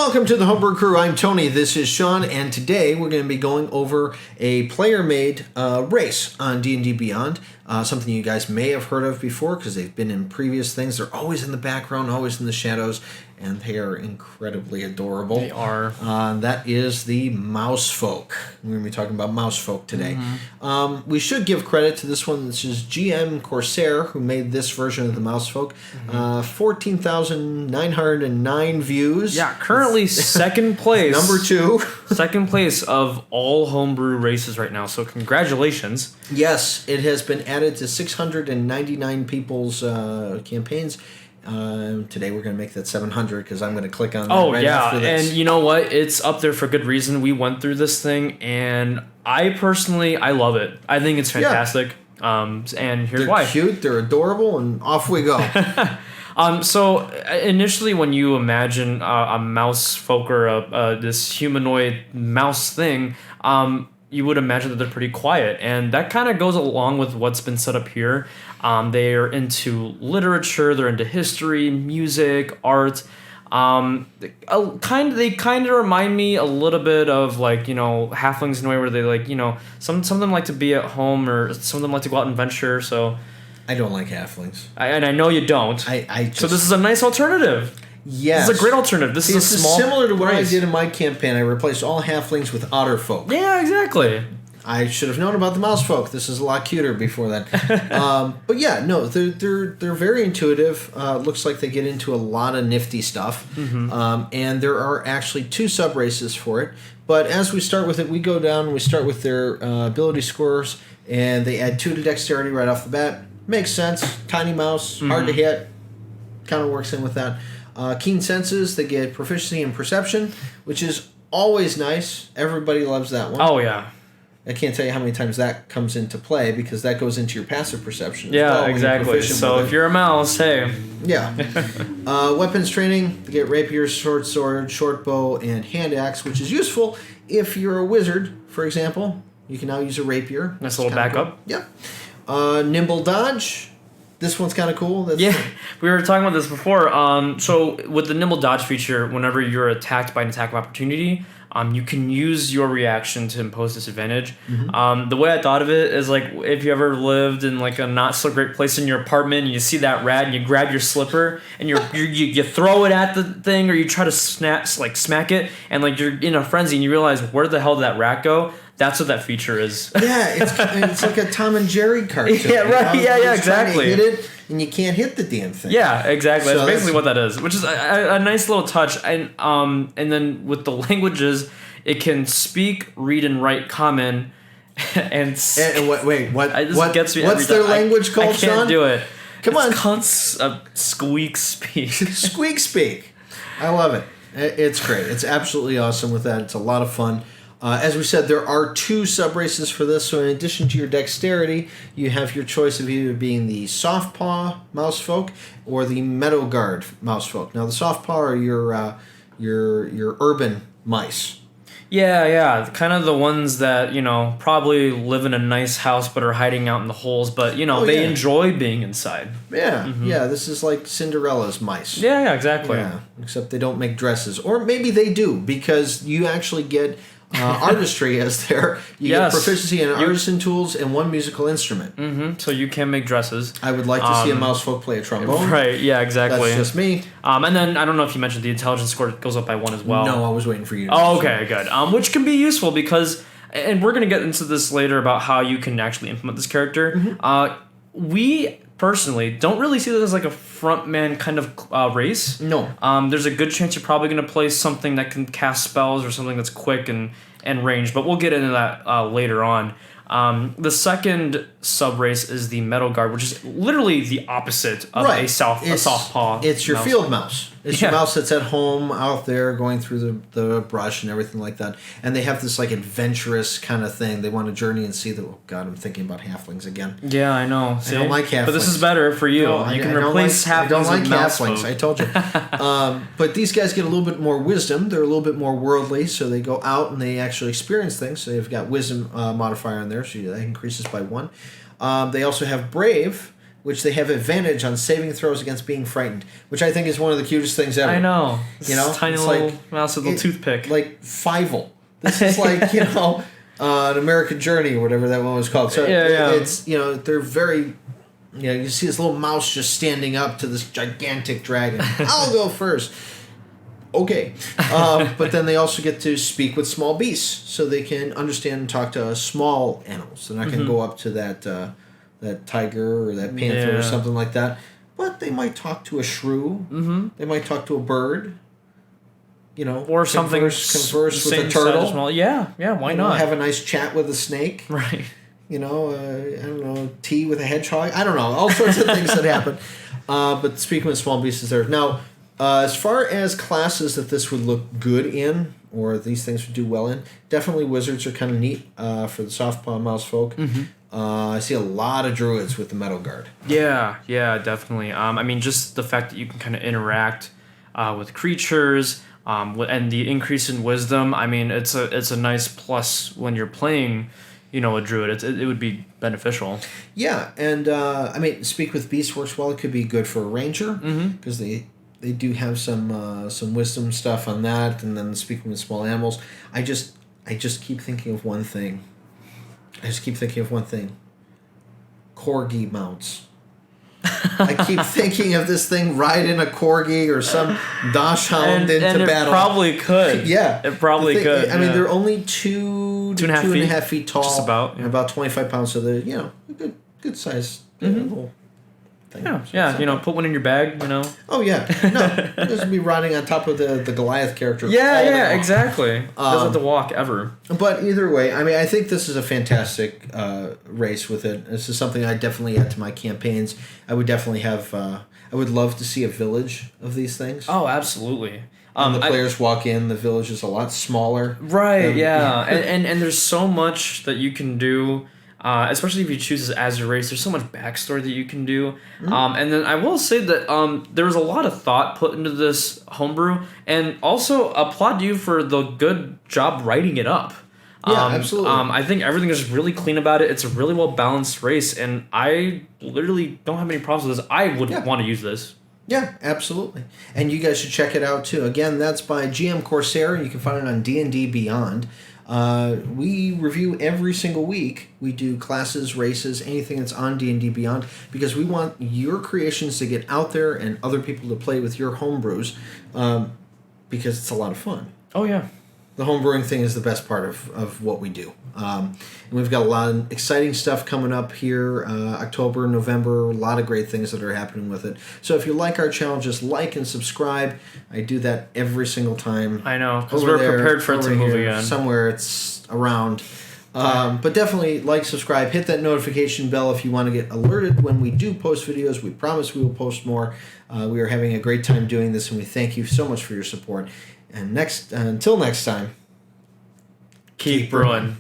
Welcome to the Homebrew Crew. I'm Tony. This is Sean, and today we're going to be going over a player-made race on D&D Beyond. Something you guys may have heard of before because they've been in previous things. They're always in the background, always in the shadows, and they are incredibly adorable. They are. That is the Mousefolk. We're going to be talking about Mousefolk today. We should give credit to this one. This is DMCorsair, who made this version of the Mousefolk. 14,909 views. Yeah, currently second place. Number 2. Second place of all homebrew races right now, so congratulations. Yes, it has been added to 699 people's campaigns. Today we're going to make that 700 because I'm going to click on that after this. And you know what? It's up there for good reason. We went through this thing, and I personally love it. I think it's fantastic. And here's why. They're cute, they're adorable, and off we go. So initially when you imagine a mouse folk or this humanoid mouse thing, you would imagine that they're pretty quiet. And that kind of goes along with what's been set up here. They are into literature, they're into history, music, art. They kind of remind me a little bit of halflings in a way where they some of them like to be at home or some of them like to go out and venture. So I don't like halflings. And I know you don't. So this is a nice alternative. Yes. This is a great alternative. This is a small similar to what race. I did in my campaign. I replaced all halflings with otter folk. Yeah, exactly. I should have known about the mouse folk. This is a lot cuter before that. But yeah, no, they're very intuitive. Looks like they get into a lot of nifty stuff. And there are actually 2 sub-races for it. But as we start with it, we go down and we start with their ability scores, and they add 2 to dexterity right off the bat. Makes sense. Tiny mouse, hard to hit. Kind of works in with that. Keen senses, they get proficiency in perception, which is always nice. Everybody loves that one. Oh, yeah. I can't tell you how many times that comes into play because that goes into your passive perception. Yeah, exactly. So if you're a mouse, hey. Yeah. Weapons training, they get rapier, short sword, short bow, and hand axe, which is useful if you're a wizard, for example. You can now use a rapier. Nice little backup. Cool. Yep. Nimble Dodge. This one's kind of cool. We were talking about this before. So with the Nimble Dodge feature, whenever you're attacked by an attack of opportunity, you can use your reaction to impose disadvantage. The way I thought of it is like if you ever lived in like a not so great place in your apartment and you see that rat and you grab your slipper and you throw it at the thing or you try to smack it and like you're in a frenzy and you realize where the hell did that rat go? That's what that feature is. Yeah, it's like a Tom and Jerry cartoon. Yeah, right. Yeah, exactly. Hit it, and you can't hit the damn thing. Yeah, exactly. So that's basically what that is, which is a nice little touch. And then with the languages, it can speak, read, and write Common. And wait, what? Gets me what's their language called, Sean? I can't do it. Come on. It's squeak speak. Squeak speak. I love it. It's great. It's absolutely awesome with that. It's a lot of fun. As we said, there are 2 sub-races for this, so in addition to your dexterity, you have your choice of either being the soft paw mousefolk or the meadow guard mousefolk. Now, the soft paw are your urban mice. Yeah, kind of the ones that, probably live in a nice house but are hiding out in the holes, but, they enjoy being inside. Yeah, yeah, this is like Cinderella's mice. Yeah, exactly. Yeah, except they don't make dresses. Or maybe they do, because you actually get... artistry as there. You get proficiency in artisan tools and 1 musical instrument. So you can make dresses. I would like to see a mousefolk play a trombone. Right, yeah, exactly. That's just me. And then, I don't know if you mentioned the intelligence score goes up by 1 as well. No, I was waiting for you to okay, good. Which can be useful because, and we're going to get into this later about how you can actually implement this character. We personally don't really see this as like a frontman kind of race. No. There's a good chance you're probably going to play something that can cast spells or something that's quick and ranged, but we'll get into that later on. The second sub-race is the Meadow Guard, which is literally the opposite of a soft paw. It's your field mouse. It's your mouse that's at home out there going through the brush and everything like that. And they have this like adventurous kind of thing. They want to journey and see oh God, I'm thinking about halflings again. Yeah, I know. See? I don't like halflings. But this is better for you. No, you can replace halflings. I don't like with halflings. I told you. But these guys get a little bit more wisdom. They're a little bit more worldly, so they go out and they actually experience things. So they've got wisdom modifier in there, so that increases by 1. They also have brave. which they have advantage on saving throws against being frightened, which I think is one of the cutest things ever. I know. You know, tiny it's little like, mouse with a little toothpick. Like Fievel. This is like, you know, an American Journey or whatever that one was called. So it's, you know, they're very, you know, you see this little mouse just standing up to this gigantic dragon. I'll go first. Okay. But then they also get to speak with small beasts, so they can understand and talk to small animals. They're not going to go up to that tiger or that panther or something like that. But they might talk to a shrew. Mm-hmm. They might talk to a bird. You know, or something converse with a turtle. Yeah, why not? Have a nice chat with a snake. Right. You know, I don't know, tea with a hedgehog. I don't know, all sorts of things that happen. But speaking with small beasts is there. Now, as far as classes that this would look good in, or these things would do well in, definitely wizards are kind of neat for the softpaw mousefolk. Mm-hmm. I see a lot of druids with the metal guard. Yeah, definitely. I mean, just the fact that you can kind of interact with creatures. And the increase in wisdom, I mean, it's a nice plus when you're playing, you know, a druid. It would be beneficial. Yeah, and I mean, speak with beasts works well. It could be good for a ranger because they do have some wisdom stuff on that, and then speaking with small animals. I just keep thinking of one thing. Corgi mounts. I keep thinking of this thing riding a corgi or some dachshund into battle. And it probably could. Yeah. It probably could. I mean, they're only two and a half feet tall. Just about. And about 25 pounds, so they're, you know, a good size little thing. Yeah, you know, put one in your bag, you know. Oh, yeah. No, this would be riding on top of the Goliath character. Yeah, exactly. Doesn't have to walk ever. But either way, I mean, I think this is a fantastic race with it. This is something I definitely add to my campaigns. I would definitely have... I would love to see a village of these things. Oh, absolutely. And the players walk in, the village is a lot smaller. Right, yeah. and there's so much that you can do... especially if you choose this as your race, there's so much backstory that you can do. Mm-hmm. And then I will say that there was a lot of thought put into this homebrew, and also applaud you for the good job writing it up. Yeah, absolutely. I think everything is really clean about it. It's a really well balanced race, and I literally don't have any problems with this. I would want to use this. Yeah, absolutely. And you guys should check it out too. Again, that's by DMCorsair, and you can find it on DNDBeyond. We review every single week. We do classes, races, anything that's on D&D Beyond, because we want your creations to get out there and other people to play with your homebrews, because it's a lot of fun. Oh, yeah. The homebrewing thing is the best part of what we do. And we've got a lot of exciting stuff coming up here, October, November, a lot of great things that are happening with it. So if you like our channel, just like and subscribe. I do that every single time. I know, because we're prepared for it to move again. Somewhere it's around. But definitely like, subscribe, hit that notification bell if you want to get alerted when we do post videos. We promise we will post more. We are having a great time doing this, and we thank you so much for your support. And until next time, keep brewing.